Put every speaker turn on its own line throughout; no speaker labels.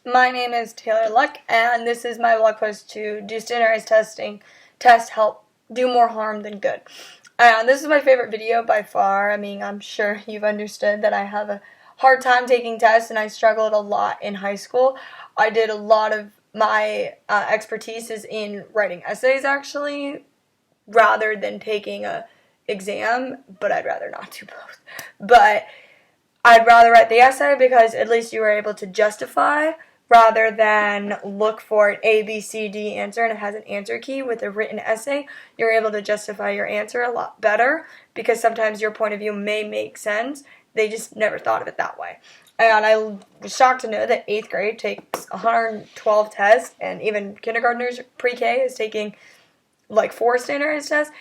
My name is Taylor Luck, and this is my blog post to do standardized tests help do more harm than good. And this is my favorite video by far. I mean, I'm sure you've understood that I have a hard time taking tests, and I struggled a lot in high school. I did a lot of my expertise is in writing essays, actually, rather than taking a exam, but I'd rather not do both. But I'd rather write the essay because at least you were able to justify rather than look for an A, B, C, D answer and it has an answer key. With a written essay, you're able to justify your answer a lot better because sometimes your point of view may make sense. They just never thought of it that way. And I was shocked to know that 8th grade takes 112 tests, and even kindergartners, pre-K, is taking like 4 standardized tests.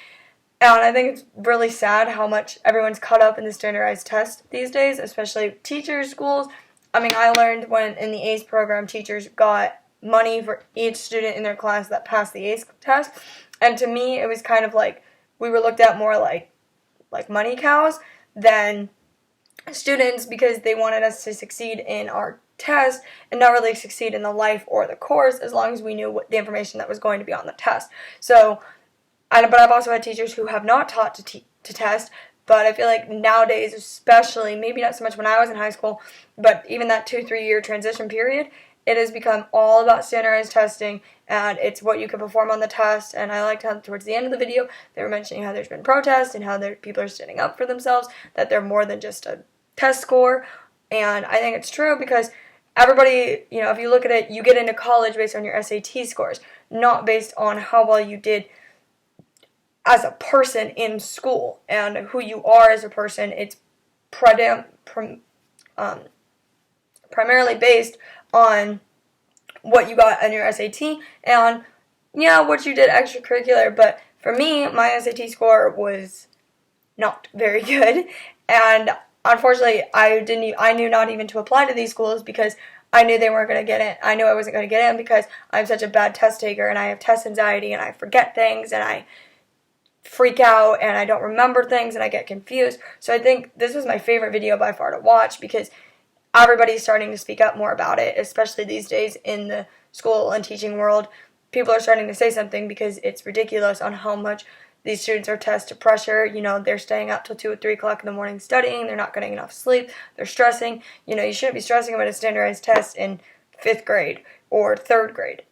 And I think it's really sad how much everyone's caught up in the standardized test these days, especially teachers, schools. I mean, I learned when in the ACE program, teachers got money for each student in their class that passed the ACE test. And to me, it was kind of like we were looked at more like money cows than students, because they wanted us to succeed in our test and not really succeed in the life or the course, as long as we knew what the information that was going to be on the test. So but I've also had teachers who have not taught to test, but I feel like nowadays, especially, maybe not so much when I was in high school, but even that 2-3 year transition period, it has become all about standardized testing, and it's what you can perform on the test. And I liked how towards the end of the video, they were mentioning how there's been protests and how people are standing up for themselves, that they're more than just a test score. And I think it's true because everybody, if you look at it, you get into college based on your SAT scores, not based on how well you did as a person in school and who you are as a person. It's primarily based on what you got on your SAT and, what you did extracurricular. But for me, my SAT score was not very good, and unfortunately, I knew not even to apply to these schools because I knew they weren't going to get in. I knew I wasn't going to get in because I'm such a bad test taker, and I have test anxiety, and I forget things, and I freak out, and I don't remember things, and I get confused. So I think this was my favorite video by far to watch because everybody's starting to speak up more about it, especially these days in the school and teaching world. People are starting to say something because it's ridiculous on how much these students are test pressure. They're staying up till 2 or 3 o'clock in the morning studying. They're not getting enough sleep. They're stressing. You shouldn't be stressing about a standardized test in 5th grade or 3rd grade.